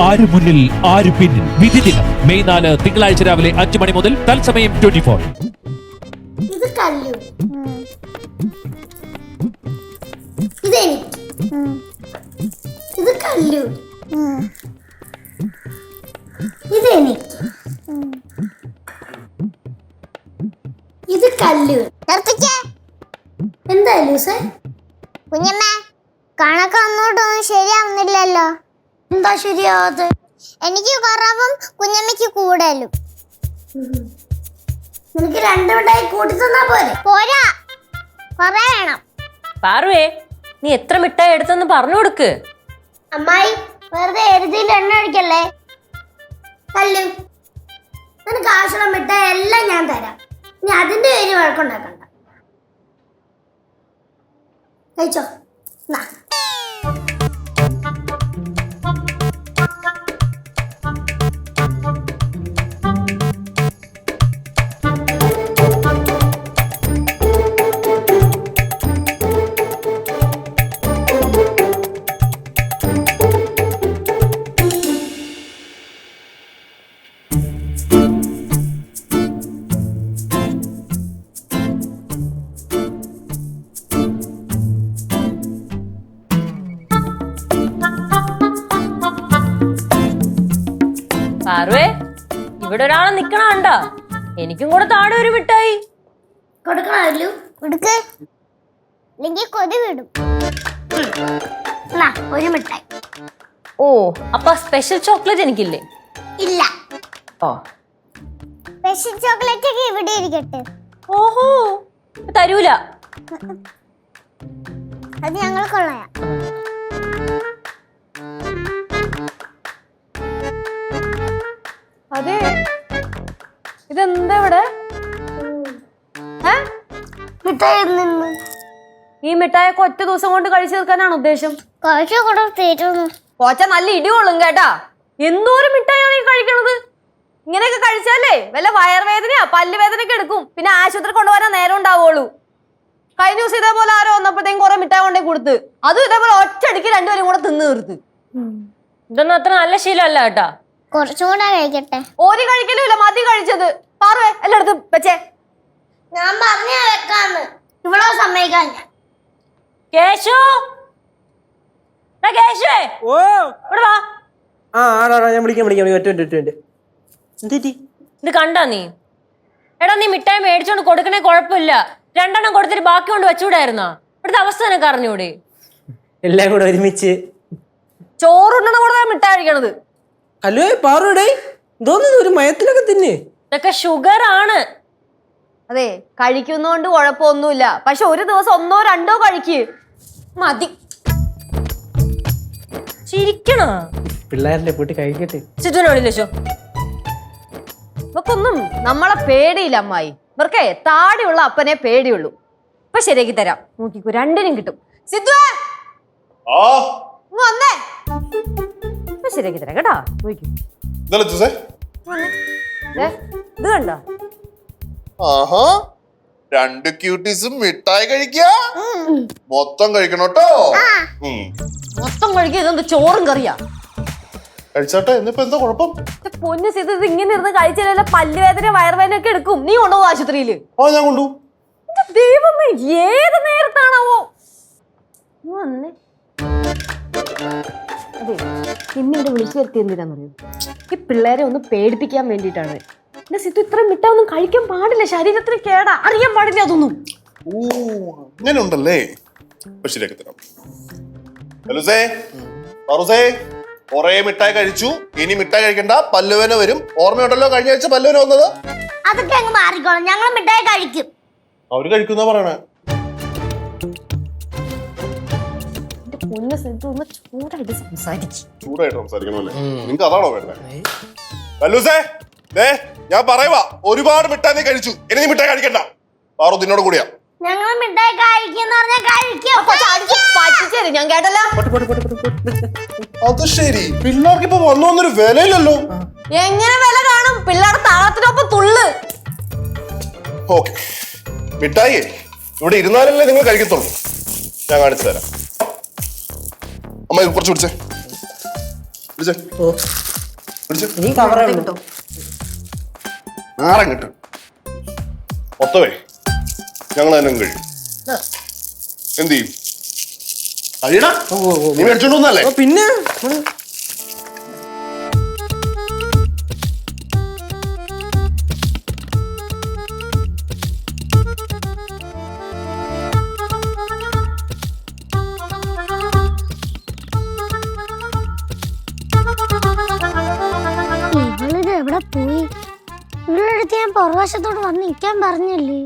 ആര് മുന്നിൽ ആര് പിന്നിൽ വിധി ദിനം മെയ് 4 തിങ്കളാഴ്ച രാവിലെ 5 മണി മുതൽ തത്സമയം 24. ഇത് കല്ലു, ഇത് എനിക്ക്, ഇത് കല്ലു, ഇത് എനിക്ക്, ഇത് കല്ലു. എന്താ ലൂസേ? കുഞ്ഞമ്മ, കണക്ക് അങ്ങോട്ടൊന്നും ശരിയാവുന്നില്ലല്ലോ. എന്താ ശരിയാവാതെ? എനിക്ക് കുറവും കുഞ്ഞമ്മയ്ക്ക് കൂടുതലും. നിനക്ക് രണ്ടുമിട്ടായി കൂട്ടി തന്നാ പോരെ? പോരാ, കൊറേ വേണം. പാറുവേ, നീ എത്ര മിഠായി എടുത്തെന്ന് പറഞ്ഞു കൊടുക്ക്. അമ്മായി വെറുതെ എരുതിയിൽ എണ്ണ ഒഴിക്കല്ലേ. കല്ലു, നിനക്ക് ആവശ്യമുള്ള മിഠായി എല്ലാം ഞാൻ തരാം. നീ അതിന്റെ പേര് വഴക്കുണ്ടാക്കണ്ട. കഴിച്ചോ. നാ. പാറുവേ, ഇവിടെ ഒരാളെ നിക്കണ കണ്ടാ? എനിക്കും കൂടെ താഴെ ഒരു മിഠായി കൊടുക്കണമല്ലോ. കൊടുക്ക്, അല്ലെങ്കിൽ കൊതി വിടും. നാ, ഒരു മിഠായി. ഓ, അപ്പൊ സ്പെഷ്യൽ ചോക്ലേറ്റ് എനിക്കില്ലേ? ഇല്ല. ഓ, സ്പെഷ്യൽ ചോക്ലേറ്റ് ഒക്കെ ഇവിടെ ഇരിക്കട്ടെ. ഓഹോ, തരൂല. അത് ഞങ്ങൾ കൊള്ളയാ. അതെ, ഇതെന്താ ഇവിടെ? മിഠായി നിന്ന് ഈ മിഠായൊക്കെ ഒറ്റ ദിവസം കൊണ്ട് കഴിച്ചു തീർക്കാനാണ് ഉദ്ദേശം? കുറച്ച് കൂടെ തീരുന്നു. പോച്ച നല്ല ഇടികൊള്ളും കേട്ടാ. എന്തോരം മിഠായാണ് ഈ കഴിക്കണത്? ഇങ്ങനെയൊക്കെ കഴിച്ചാലേ വല്ല വയറുവേദനയാ പല്ലുവേദനയൊക്കെ എടുക്കും. പിന്നെ ആശുപത്രി കൊണ്ടുപോകാൻ നേരം ഉണ്ടാവുള്ളൂ. കഴിഞ്ഞ ദിവസം ഇതേപോലെ ആരോ വന്നപ്പോഴത്തേക്കും കുറെ മിഠായി കൊണ്ടേ കൊടുത്ത്, അതും ഇതേപോലെ ഒറ്റയടിക്ക് രണ്ടുപേരും കൂടെ തിന്ന് തീർത്ത്. ഇതൊന്നും അത്ര നല്ല ശീലമല്ല കേട്ടാ. കുറച്ചും കൂടെ കഴിക്കട്ടെ. ഒരു കഴിക്കലുമില്ല, മതി കഴിച്ചത്. പാറുവേ, എല്ലായിടത്തും വെച്ചേ. ഞാൻ പറഞ്ഞ വെക്കാന്ന്. ഇവിടെ സമ്മതിക്കാൻ ഞാൻ. കേശു, കേശുവേ, ഓ ഇവിടെ വാ. ഞാൻ വിളിക്കാം. ഇത് കണ്ടാ നീ? എടാ, നീ മിഠായി മേടിച്ചോണ്ട് കൊടുക്കണേ കുഴപ്പമില്ല. 2 എണ്ണം കൊടുത്തിട്ട് ബാക്കി കൊണ്ട് വെച്ചുകൂടായിരുന്നോ? ഇവിടുത്തെ അവസ്ഥ നിനക്ക് അറിഞ്ഞൂടെ? എല്ലാം കൂടെ ഒരുമിച്ച് ചോറുണ്ടെന്ന കൂടെ മിഠായി കഴിക്കണത്. ഹലോ പാറുടെ എന്തോന്നു ഒരു മയത്തിലൊക്കെ തിന്നെ. ഇതൊക്കെ ഷുഗർ ആണ്. അതെ, കഴിക്കുന്നോണ്ട് കുഴപ്പമൊന്നുമില്ല. പക്ഷെ ഒരു ദിവസം 1 or 2 കഴിക്ക്, മതി. ചിരിക്കണോ? പിള്ളേരുടെ പോയിട്ട് കഴിക്കട്ടെ. ചിറ്റുനോടില്ലോ. ഇവക്കൊന്നും നമ്മളെ പേടിയില്ല അമ്മായി. ഇവർക്കേ താടിയുള്ള അപ്പനെ പേടിയുള്ളൂ. ഇപ്പൊ ശരിയാക്കി തരാം, നോക്കിക്കോ, 2നും കിട്ടും. സിദ്ധുവേ, വന്നേ. ഇപ്പൊ ശരിയാക്കി തരാം കേട്ടാ, നോക്കിക്കോ. ഇത് കണ്ടോ? ആഹാ, 2 ക്യൂട്ടീസും മിഠായി കഴിക്കുക. മൊത്തം കഴിക്കണോട്ടോ. മൊത്തം കഴിക്കുക. ഇതെന്ത് ചോറും കറിയാ? കഴിച്ചാട്ടെ, എന്നിപ്പോ എന്താ കുഴപ്പം? പൊന്നു സിദ്ധു, ഇത് ഇങ്ങനെ ഇരുന്ന് കഴിച്ചാലല്ല പല്ലുവേദന വയറുവേദന ഒക്കെ എടുക്കും. നീ കൊണ്ടുപോകും ആശുപത്രിയില്. ഞാൻ കൊണ്ടു. ദൈവമേ, ഏത് നേരത്താണാവോ വന്നേ? അതെ, ഇന്നിവിടെ വിളിച്ചു വരുത്തി എന്തിനാന്നറിയോ? ഈ പിള്ളേരെ ഒന്ന് പേടിപ്പിക്കാൻ വേണ്ടിയിട്ടാണ്. എന്റെ സിദ്ധു, ഇത്ര മിഠായി ഒന്നും കഴിക്കാൻ പാടില്ല, ശരീരത്തിന് കേടാ. അറിയാൻ പാടില്ല അതൊന്നും. ഇങ്ങനെ ഉണ്ടല്ലേ? ശരിയാക്കി തരാം. ഹലോസേ, പാറുസേ, കൊറേ മിഠായി കഴിച്ചു. ഇനി മിഠായി കഴിക്കണ്ട, പല്ലുവേന വരും. ഓർമ്മയുണ്ടല്ലോ കഴിഞ്ഞ ആഴ്ച പല്ലുവേന വന്നത്? അതൊക്കെ അങ്ങ് മാറിക്കോളും. ഞങ്ങൾ മിഠായി കഴിക്കും. അവര് കഴിക്കുന്ന പറയണേ. പൊന്നു സിദ്ധു, ഒന്ന് ചൂടായിട്ട് സംസാരിക്കും. ചൂടായിട്ട് സംസാരിക്കണല്ലേ? നിങ്ങക്ക് അതാണോ വേണ്ടത്? പല്ലൂസേ, ഞാൻ പറയുവാ, ഒരുപാട് മിഠായി നീ കഴിച്ചു. ഇനി നീ മിഠായി കഴിക്കണ്ട. പാറു നിന്നോട് കൂടിയാ. ഞങ്ങൾ മിഠായി കഴിക്കുന്ന പറഞ്ഞാൽ പറ്റിച്ചേരും. ഞാൻ കേട്ടല്ലോ. അത് ശരി, പിള്ളേർക്ക് ഇപ്പൊ വന്നൊന്നൊരു വിലയില്ലല്ലോ. എങ്ങനെ വില കാണും? പിള്ളേരുടെ താളത്തിനൊപ്പം തുള്ളു. ഓക്കെ, മിഠായി ഇവിടെ ഇരുന്നാലല്ലേ നിങ്ങൾ കഴിക്കത്തുള്ളൂ. ഞാൻ കാണിച്ചു തരാം. അമ്മ കുറച്ച് പിടിച്ചേ. പിടിച്ചേ. ഓ പിടിച്ചേ. ഇനി കവറേ ഉള്ളൂ. കിട്ടോ നാരം കിട്ടും മൊത്തമേ ഞങ്ങൾ തന്നെ കഴിയും. എന്ത് ചെയ്യും? കഴിയടാ. നീ മേടിച്ചോണ്ടല്ലേ? ഓ പിന്നെ ഇവളിത് എവിടെ പോയി? ഇവളുടെ അടുത്ത് ഞാൻ പുറവശത്തോട് വന്ന് നിൽക്കാൻ പറഞ്ഞല്ലേ?